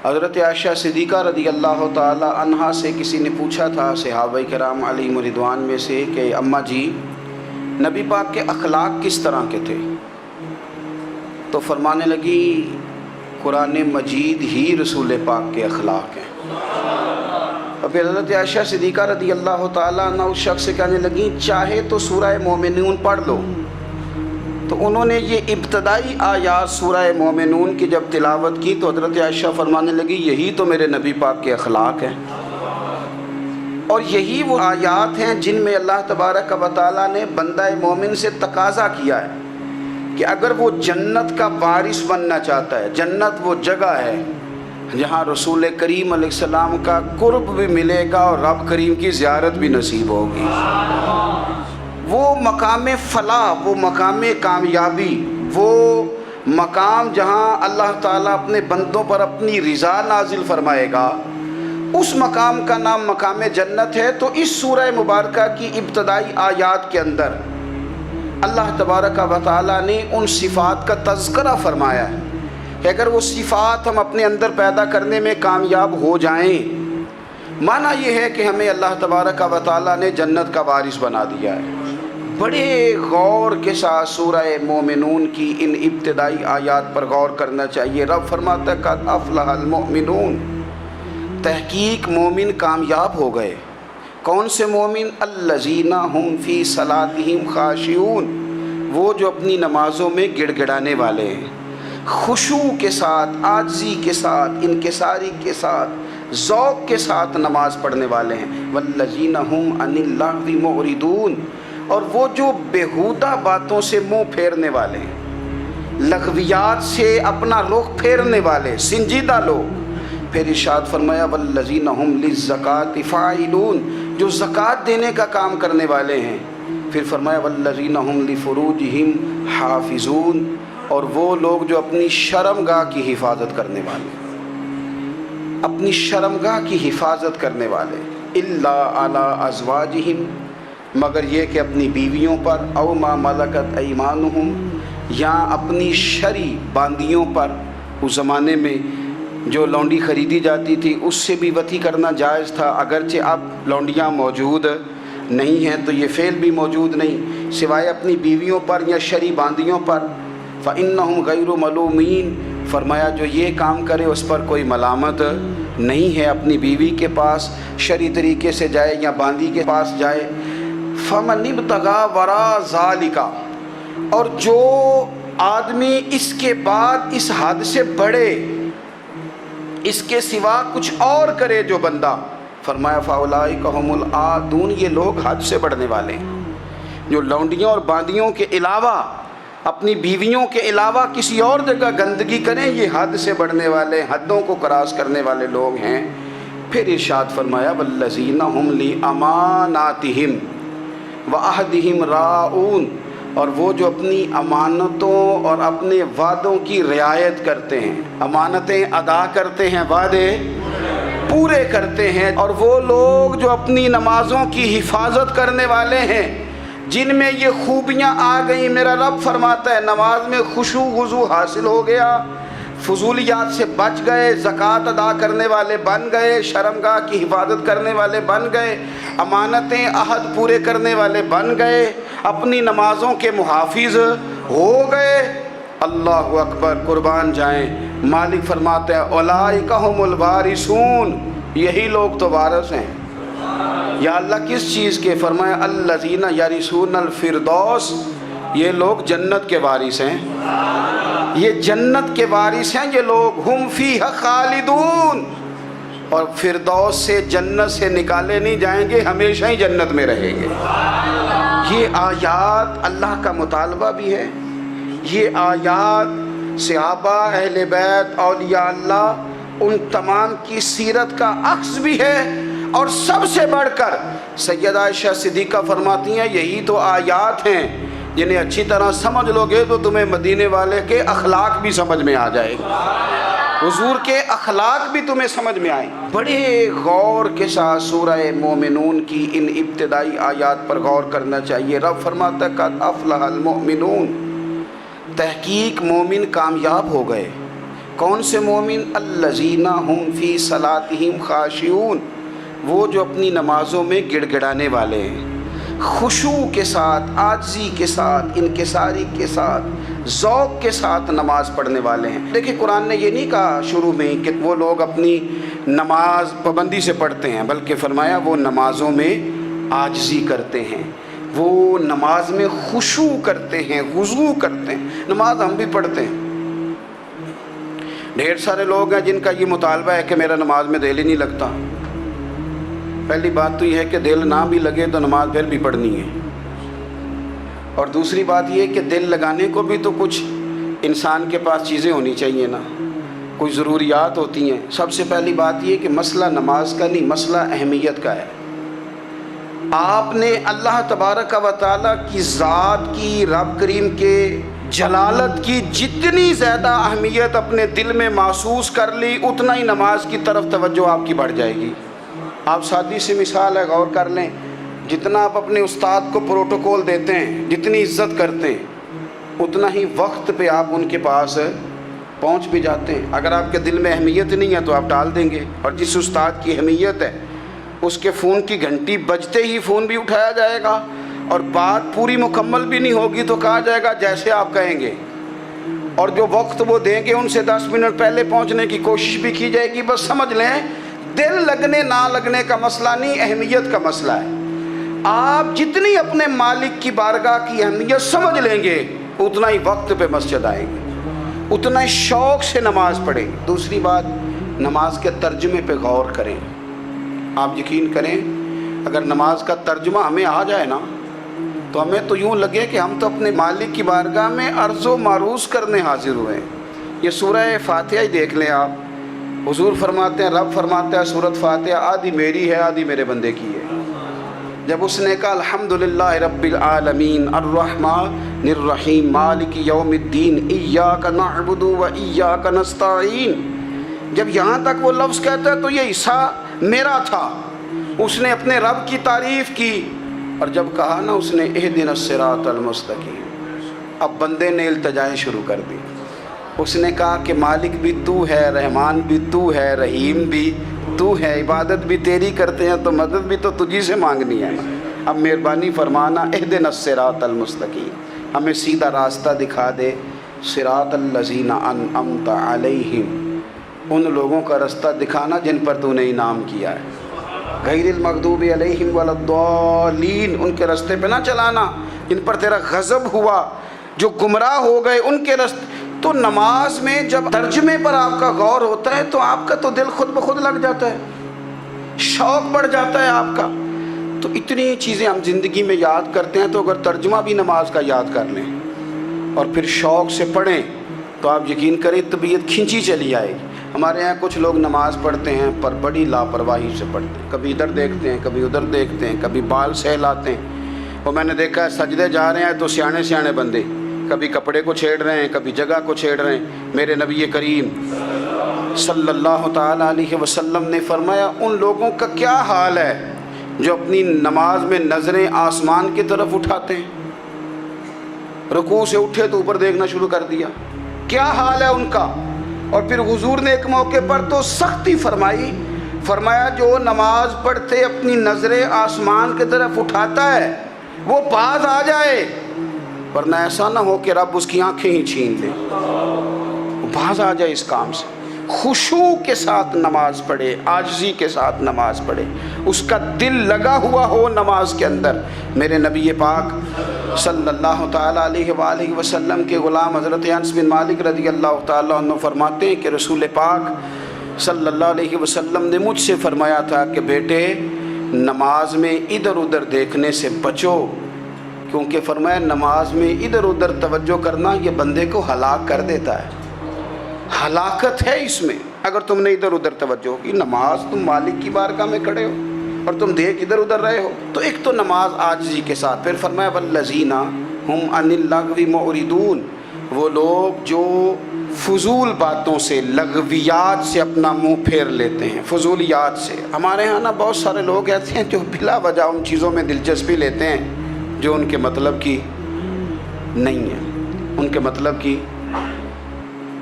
حضرت عائشہ صدیقہ رضی اللہ تعالی عنہا سے کسی نے پوچھا تھا صحابہ کرام علیہم رضوان میں سے کہ اماں جی نبی پاک کے اخلاق کس طرح کے تھے؟ تو فرمانے لگی قرآن مجید ہی رسول پاک کے اخلاق ہیں۔ اور پھر حضرت عائشہ صدیقہ رضی اللہ تعالیٰ عنہ اس شخص سے کہنے لگیں چاہے تو سورہ مومنون پڑھ لو۔ تو انہوں نے یہ ابتدائی آیات سورہ مومنون کی جب تلاوت کی تو حضرت عائشہ فرمانے لگی یہی تو میرے نبی پاک کے اخلاق ہیں، اور یہی وہ آیات ہیں جن میں اللہ تبارک و تعالیٰ نے بندہ مومن سے تقاضا کیا ہے کہ اگر وہ جنت کا وارث بننا چاہتا ہے، جنت وہ جگہ ہے جہاں رسول کریم علیہ السلام کا قرب بھی ملے گا اور رب کریم کی زیارت بھی نصیب ہوگی، وہ مقام فلاح، وہ مقام کامیابی، وہ مقام جہاں اللہ تعالیٰ اپنے بندوں پر اپنی رضا نازل فرمائے گا، اس مقام کا نام مقام جنت ہے۔ تو اس سورہ مبارکہ کی ابتدائی آیات کے اندر اللہ تبارک و تعالیٰ نے ان صفات کا تذکرہ فرمایا ہے کہ اگر وہ صفات ہم اپنے اندر پیدا کرنے میں کامیاب ہو جائیں، معنی یہ ہے کہ ہمیں اللہ تبارک و تعالیٰ نے جنت کا وارث بنا دیا ہے۔ بڑے غور کے ساتھ سورہ مومنون کی ان ابتدائی آیات پر غور کرنا چاہیے۔ رب فرماتا ہے قد افلح المؤمنون، تحقیق مومن کامیاب ہو گئے۔ کون سے مومن؟ الذین ہم فی صلاتہم خاشعون، وہ جو اپنی نمازوں میں گڑ گڑانے والے ہیں، خشوع کے ساتھ، عاجزی کے ساتھ، انکساری کے ساتھ، ذوق کے ساتھ نماز پڑھنے والے ہیں۔ والذین ہم عن اللغو معرضون، اور وہ جو بیہودہ باتوں سے منہ پھیرنے والے ہیں، لغویات سے اپنا رخ پھیرنے والے سنجیدہ لوگ۔ پھر ارشاد فرمایا والذین ہم للزکاۃ فاعلون، جو زکوٰۃ دینے کا کام کرنے والے ہیں۔ پھر فرمایا والذین ہم لفروجہم حافظون، اور وہ لوگ جو اپنی شرمگاہ کی حفاظت کرنے والے، اپنی شرمگاہ کی حفاظت کرنے والے۔ الا علی ازواجہم، مگر یہ کہ اپنی بیویوں پر، او ما ملکت ایمانہم، یا اپنی شرعی باندیوں پر۔ اس زمانے میں جو لونڈی خریدی جاتی تھی اس سے بھی وطی کرنا جائز تھا، اگرچہ اب لونڈیاں موجود نہیں ہیں تو یہ فعل بھی موجود نہیں، سوائے اپنی بیویوں پر یا شرعی باندیوں پر۔ فإنہم غیر ملومین، فرمایا جو یہ کام کرے اس پر کوئی ملامت نہیں ہے، اپنی بیوی کے پاس شرعی طریقے سے جائے یا باندی کے پاس جائے۔ فمن ابتغى وراء ذلک، اور جو آدمی اس کے بعد اس حد سے بڑھے، اس کے سوا کچھ اور کرے جو بندہ، فرمایا فاولئک هم العادون، یہ لوگ حد سے بڑھنے والے ہیں۔ جو لونڈیوں اور باندیوں کے علاوہ، اپنی بیویوں کے علاوہ کسی اور جگہ گندگی کریں، یہ حد سے بڑھنے والے، حدوں کو کراس کرنے والے لوگ ہیں۔ پھر ارشاد فرمایا والذین هم لاماناتہم وعہدہم راعون، اور وہ جو اپنی امانتوں اور اپنے وعدوں کی رعایت کرتے ہیں، امانتیں ادا کرتے ہیں، وعدے پورے کرتے ہیں۔ اور وہ لوگ جو اپنی نمازوں کی حفاظت کرنے والے ہیں، جن میں یہ خوبیاں آ گئیں۔ میرا رب فرماتا ہے نماز میں خشوع خضوع حاصل ہو گیا، فضولیات سے بچ گئے، زکوٰۃ ادا کرنے والے بن گئے، شرمگاہ کی حفاظت کرنے والے بن گئے، امانتیں عہد پورے کرنے والے بن گئے، اپنی نمازوں کے محافظ ہو گئے۔ اللہ اکبر، قربان جائیں۔ مالک فرماتے ہیں اولئک هم الوارثون، یہی لوگ تو وارث ہیں۔ یا اللہ کس چیز کے؟ فرمایا الذین یرثون الفردوس، یہ لوگ جنت کے وارث ہیں، یہ جنت کے وارث ہیں یہ لوگ۔ ہم فیہا خالدون، اور فردوس سے، جنت سے نکالے نہیں جائیں گے، ہمیشہ ہی جنت میں رہیں گے۔ یہ آیات اللہ کا مطالبہ بھی ہے، یہ آیات صحابہ، اہل بیت، اولیاء اللہ، ان تمام کی سیرت کا عکس بھی ہے۔ اور سب سے بڑھ کر سیدہ عائشہ صدیقہ فرماتی ہیں یہی تو آیات ہیں جنہیں اچھی طرح سمجھ لو گے تو تمہیں مدینے والے کے اخلاق بھی سمجھ میں آ جائے گا، حضور کے اخلاق بھی تمہیں سمجھ میں آئیں۔ بڑے غور کے ساتھ سورہ مومنون کی ان ابتدائی آیات پر غور کرنا چاہیے۔ رب فرماتا ہے قد افلح المؤمنون، تحقیق مومن کامیاب ہو گئے۔ کون سے مومن؟ الذین هم فی صلاتہم خاشعون، وہ جو اپنی نمازوں میں گڑ گڑانے والے ہیں، خشوع کے ساتھ، عاجزی کے ساتھ، انکساری کے ساتھ، ذوق کے ساتھ نماز پڑھنے والے ہیں۔ دیکھیں قرآن نے یہ نہیں کہا شروع میں کہ وہ لوگ اپنی نماز پابندی سے پڑھتے ہیں، بلکہ فرمایا وہ نمازوں میں عاجزی کرتے ہیں، وہ نماز میں خشوع کرتے ہیں، خضوع کرتے ہیں۔ نماز ہم بھی پڑھتے ہیں، ڈھیر سارے لوگ ہیں جن کا یہ مطالبہ ہے کہ میرا نماز میں دل ہی نہیں لگتا۔ پہلی بات تو یہ ہے کہ دل نہ بھی لگے تو نماز پھر بھی پڑھنی ہے، اور دوسری بات یہ کہ دل لگانے کو بھی تو کچھ انسان کے پاس چیزیں ہونی چاہیے نا، کوئی ضروریات ہوتی ہیں۔ سب سے پہلی بات یہ کہ مسئلہ نماز کا نہیں، مسئلہ اہمیت کا ہے۔ آپ نے اللہ تبارک و تعالیٰ کی ذات کی، رب کریم کے جلالت کی جتنی زیادہ اہمیت اپنے دل میں محسوس کر لی، اتنا ہی نماز کی طرف توجہ آپ کی بڑھ جائے گی۔ آپ سادی سی مثال ہے، غور کر لیں، جتنا آپ اپنے استاد کو پروٹوکول دیتے ہیں، جتنی عزت کرتے ہیں، اتنا ہی وقت پہ آپ ان کے پاس پہنچ بھی جاتے ہیں۔ اگر آپ کے دل میں اہمیت نہیں ہے تو آپ ٹال دیں گے، اور جس استاد کی اہمیت ہے اس کے فون کی گھنٹی بجتے ہی فون بھی اٹھایا جائے گا، اور بات پوری مکمل بھی نہیں ہوگی تو کہا جائے گا جیسے آپ کہیں گے، اور جو وقت وہ دیں گے ان سے 10 منٹ پہلے پہنچنے کی کوشش بھی کی جائے گی۔ بس سمجھ لیں دل لگنے نہ لگنے کا مسئلہ نہیں، اہمیت کا مسئلہ ہے۔ آپ جتنی اپنے مالک کی بارگاہ کی اہمیت سمجھ لیں گے، اتنا ہی وقت پہ مسجد آئیں گے، اتنا ہی شوق سے نماز پڑھیں گے۔ دوسری بات، نماز کے ترجمے پہ غور کریں۔ آپ یقین کریں اگر نماز کا ترجمہ ہمیں آ جائے نا تو ہمیں تو یوں لگے کہ ہم تو اپنے مالک کی بارگاہ میں عرض و معروض کرنے حاضر ہوئے ہیں۔ یہ سورہ فاتحہ ہی دیکھ لیں آپ، حضور فرماتے ہیں، رب فرماتا ہے سورۃ فاتحہ آدھی میری ہے آدھی میرے بندے کی ہے۔ جب اس نے کہا الحمدللہ رب العالمین الرحمن الرحیم مالک یوم الدین ایاک نعبد و ایاک نستعین، جب یہاں تک وہ لفظ کہتا ہے تو یہ حصہ میرا تھا۔ اس نے اپنے رب کی تعریف کی، اور جب کہا نا اس نے اہدنا الصراط المستقیم، اب بندے نے التجائیں شروع کر دی۔ اس نے کہا کہ مالک بھی تو ہے، رحمان بھی تو ہے، رحیم بھی تو ہے، عبادت بھی تیری کرتے ہیں تو مدد بھی تو تجھی سے مانگنی ہے نا، اب مہربانی فرمانا اہدنا الصراط المستقیم، ہمیں سیدھا راستہ دکھا دے، صراط الذین انعمت علیہم، ان لوگوں کا راستہ دکھانا جن پر تو نے انعام کیا ہے، غیر المغضوب علیہم ولا الضالین، ان کے راستے پہ نہ چلانا جن پر تیرا غضب ہوا، جو گمراہ ہو گئے ان کے راستے۔ تو نماز میں جب ترجمے پر آپ کا غور ہوتا ہے تو آپ کا تو دل خود بخود لگ جاتا ہے، شوق بڑھ جاتا ہے آپ کا۔ تو اتنی چیزیں ہم زندگی میں یاد کرتے ہیں، تو اگر ترجمہ بھی نماز کا یاد کر لیں اور پھر شوق سے پڑھیں تو آپ یقین کریں طبیعت کھنچی چلی آئے گی۔ ہمارے یہاں کچھ لوگ نماز پڑھتے ہیں پر بڑی لاپرواہی سے پڑھتے ہیں، کبھی ادھر دیکھتے ہیں کبھی ادھر دیکھتے ہیں، کبھی بال سہلاتے ہیں۔ وہ میں نے دیکھا ہے سجدے جا رہے ہیں تو سیانے سیانے بندے کبھی کپڑے کو چھیڑ رہے ہیں کبھی جگہ کو چھیڑ رہے ہیں۔ میرے نبی کریم صلی اللہ تعالیٰ علیہ وسلم نے فرمایا ان لوگوں کا کیا حال ہے جو اپنی نماز میں نظریں آسمان کی طرف اٹھاتے ہیں، رکوع سے اٹھے تو اوپر دیکھنا شروع کر دیا، کیا حال ہے ان کا۔ اور پھر حضور نے ایک موقع پر تو سختی فرمائی، فرمایا جو نماز پڑھتے اپنی نظریں آسمان کی طرف اٹھاتا ہے وہ باز آ جائے، ورنہ ایسا نہ ہو کہ رب اس کی آنکھیں ہی چھین لے، وہ باز آ جائے اس کام سے۔ خشوع کے ساتھ نماز پڑھے، عاجزی کے ساتھ نماز پڑھے، اس کا دل لگا ہوا ہو نماز کے اندر۔ میرے نبی پاک صلی اللہ تعالیٰ علیہ وآلہ وسلم کے غلام حضرت انس بن مالک رضی اللہ تعالیٰ عنہ فرماتے ہیں کہ رسول پاک صلی اللہ علیہ وسلم نے مجھ سے فرمایا تھا کہ بیٹے نماز میں ادھر ادھر دیکھنے سے بچو، کیونکہ فرمایا نماز میں ادھر ادھر توجہ کرنا یہ بندے کو ہلاک کر دیتا ہے، ہلاکت ہے اس میں اگر تم نے ادھر ادھر توجہ ہوگی۔ نماز تم مالک کی بارگاہ میں کھڑے ہو اور تم دیکھ ادھر ادھر رہے ہو، تو ایک تو نماز عاجزی کے ساتھ، پھر فرمایا والذین ہم عن اللغو معرضون، وہ لوگ جو فضول باتوں سے لغویات سے اپنا منہ پھیر لیتے ہیں، فضولیات سے۔ ہمارے ہاں نا بہت سارے لوگ ایسے ہیں جو بلا وجہ ان چیزوں میں دلچسپی لیتے ہیں جو ان کے مطلب کی نہیں ہے، ان کے مطلب کی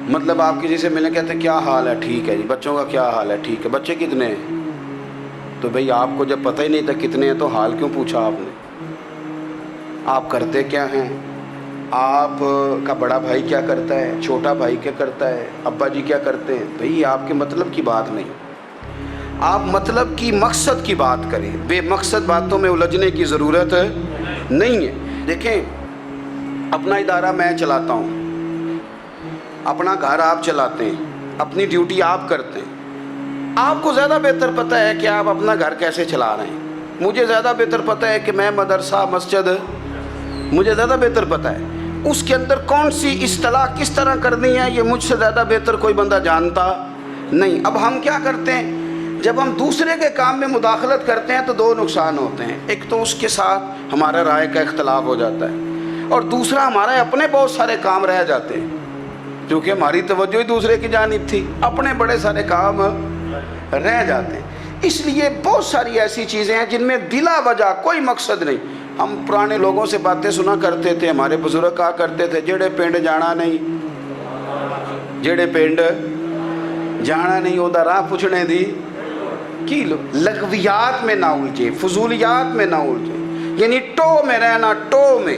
مطلب آپ کسی سے ملیں کہتے ہیں کیا حال ہے؟ ٹھیک ہے جی۔ بچوں کا کیا حال ہے؟ ٹھیک ہے۔ بچے کتنے ہیں؟ تو بھئی آپ کو جب پتہ ہی نہیں تھا کتنے ہیں تو حال کیوں پوچھا آپ نے؟ آپ کرتے کیا ہیں؟ آپ کا بڑا بھائی کیا کرتا ہے؟ چھوٹا بھائی کیا کرتا ہے؟ ابا جی کیا کرتے ہیں؟ بھئی آپ کے مطلب کی بات نہیں، آپ مطلب کی مقصد کی بات کریں، بے مقصد باتوں میں الجھنے کی ضرورت نہیں ہے۔ دیکھیں، اپنا ادارہ میں چلاتا ہوں، اپنا گھر آپ چلاتے ہیں، اپنی ڈیوٹی آپ کرتے ہیں۔ آپ کو زیادہ بہتر پتہ ہے کہ آپ اپنا گھر کیسے چلا رہے ہیں، مجھے زیادہ بہتر پتہ ہے کہ میں مدرسہ مسجد، مجھے زیادہ بہتر پتہ ہے اس کے اندر کون سی اصطلاح کس طرح کرنی ہے، یہ مجھ سے زیادہ بہتر کوئی بندہ جانتا نہیں۔ اب ہم کیا کرتے ہیں، جب ہم دوسرے کے کام میں مداخلت کرتے ہیں تو دو نقصان ہوتے ہیں۔ ایک تو اس کے ساتھ ہمارا رائے کا اختلاف ہو جاتا ہے، اور دوسرا ہمارے اپنے بہت سارے کام رہ جاتے ہیں، کیونکہ ہماری توجہ ہی دوسرے کی جانب تھی، اپنے بڑے سارے کام رہ جاتے ہیں۔ اس لیے بہت ساری ایسی چیزیں ہیں جن میں بلا وجہ کوئی مقصد نہیں۔ ہم پرانے لوگوں سے باتیں سنا کرتے تھے، ہمارے بزرگ کہا کرتے تھے جڑے پنڈ جانا نہیں، جڑے پنڈ جانا نہیں اودا راہ پوچھنے دی کی لو۔ لغویات میں نہ الجھے، فضولیات میں نہ الجھے، یعنی ٹو میں رہنا، ٹو میں۔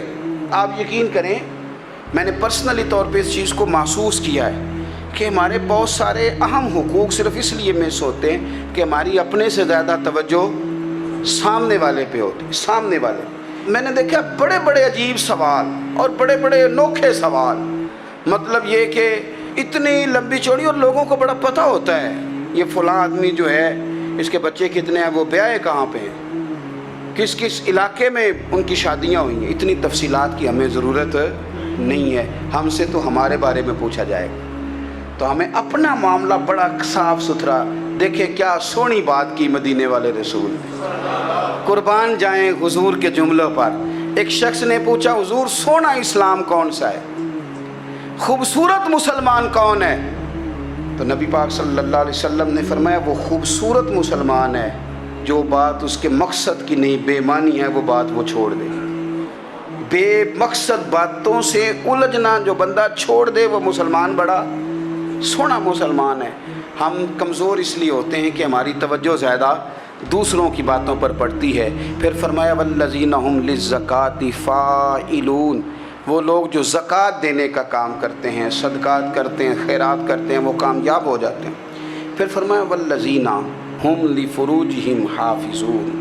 آپ یقین کریں، میں نے پرسنلی طور پہ اس چیز کو محسوس کیا ہے کہ ہمارے بہت سارے اہم حقوق صرف اس لیے مس ہوتے ہیں کہ ہماری اپنے سے زیادہ توجہ سامنے والے پہ ہوتی، سامنے والے۔ میں نے دیکھا بڑے بڑے عجیب سوال اور بڑے بڑے انوکھے سوال، مطلب یہ کہ اتنی لمبی چوڑی، اور لوگوں کو بڑا پتہ ہوتا ہے یہ فلاں آدمی جو ہے اس کے بچے کتنے ہیں، وہ بیاہ کہاں پہ ہیں، کس کس علاقے میں ان کی شادیاں ہوئی ہیں۔ اتنی تفصیلات کی ہمیں ضرورت نہیں ہے، ہم سے تو ہمارے بارے میں پوچھا جائے گا۔ تو ہمیں اپنا معاملہ بڑا صاف ستھرا، دیکھیں کیا سونی بات کی مدینے والے رسول نے۔ قربان جائیں حضور کے جملوں پر۔ ایک شخص نے پوچھا حضور سونا اسلام کون سا ہے، خوبصورت مسلمان کون ہے؟ تو نبی پاک صلی اللہ علیہ وسلم نے فرمایا وہ خوبصورت مسلمان ہے جو بات اس کے مقصد کی نہیں، بے معنی ہے، وہ بات وہ چھوڑ دے۔ بے مقصد باتوں سے الجھنا جو بندہ چھوڑ دے وہ مسلمان بڑا سونا مسلمان ہے۔ ہم کمزور اس لیے ہوتے ہیں کہ ہماری توجہ زیادہ دوسروں کی باتوں پر پڑتی ہے۔ پھر فرمایا والذین ھم للزکاۃ فاعلون، وہ لوگ جو زکوٰۃ دینے کا کام کرتے ہیں، صدقات کرتے ہیں، خیرات کرتے ہیں، وہ کامیاب ہو جاتے ہیں۔ پھر فرمایا والذین ھم لفروجہم حافظون،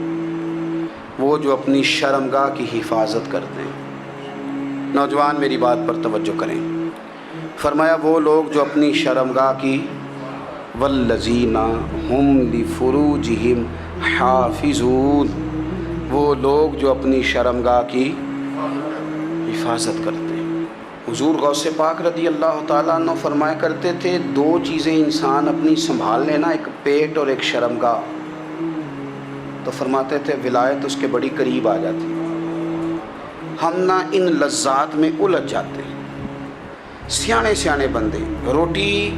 وہ جو اپنی شرمگاہ کی حفاظت کرتے ہیں۔ نوجوان میری بات پر توجہ کریں، فرمایا وہ لوگ جو اپنی شرمگاہ کی، والذین ھم لفروجہم حافظون، وہ لوگ جو اپنی شرمگاہ کی حفاظت کرتے ہیں۔ حضور غوث پاک رضی اللہ تعالیٰ عنہ فرمایا کرتے تھے دو چیزیں انسان اپنی سنبھال لینا، ایک پیٹ اور ایک شرمگاہ، تو فرماتے تھے ولایت اس کے بڑی قریب آ جاتی۔ ہم نہ ان لذات میں الجھ جاتے ہیں۔ سیانے سیانے بندے روٹی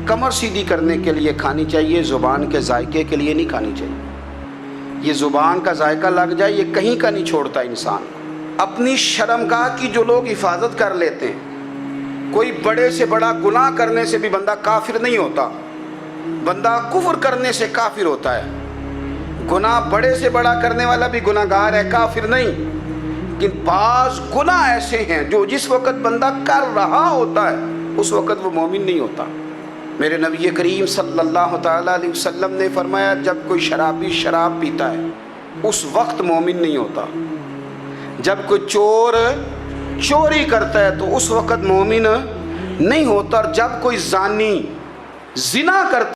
کمر سیدھی کرنے کے لیے کھانی چاہیے، زبان کے ذائقے کے لیے نہیں کھانی چاہیے۔ یہ زبان کا ذائقہ لگ جائے یہ کہیں کا نہیں چھوڑتا انسان کو۔ اپنی شرمگاہ کی جو لوگ حفاظت کر لیتے ہیں، کوئی بڑے سے بڑا گناہ کرنے سے بھی بندہ کافر نہیں ہوتا، بندہ کفر کرنے سے کافر ہوتا ہے۔ گناہ بڑے سے بڑا کرنے والا بھی گناہ گار ہے، کافر نہیں۔ لیکن بعض گناہ ایسے ہیں جو جس وقت بندہ کر رہا ہوتا ہے اس وقت وہ مومن نہیں ہوتا۔ میرے نبی کریم صلی اللہ تعالیٰ علیہ وسلم نے فرمایا جب کوئی شرابی شراب پیتا ہے اس وقت مومن نہیں ہوتا، جب کوئی چور چوری کرتا ہے تو اس وقت مومن نہیں ہوتا، اور جب کوئی زانی زنا کرتا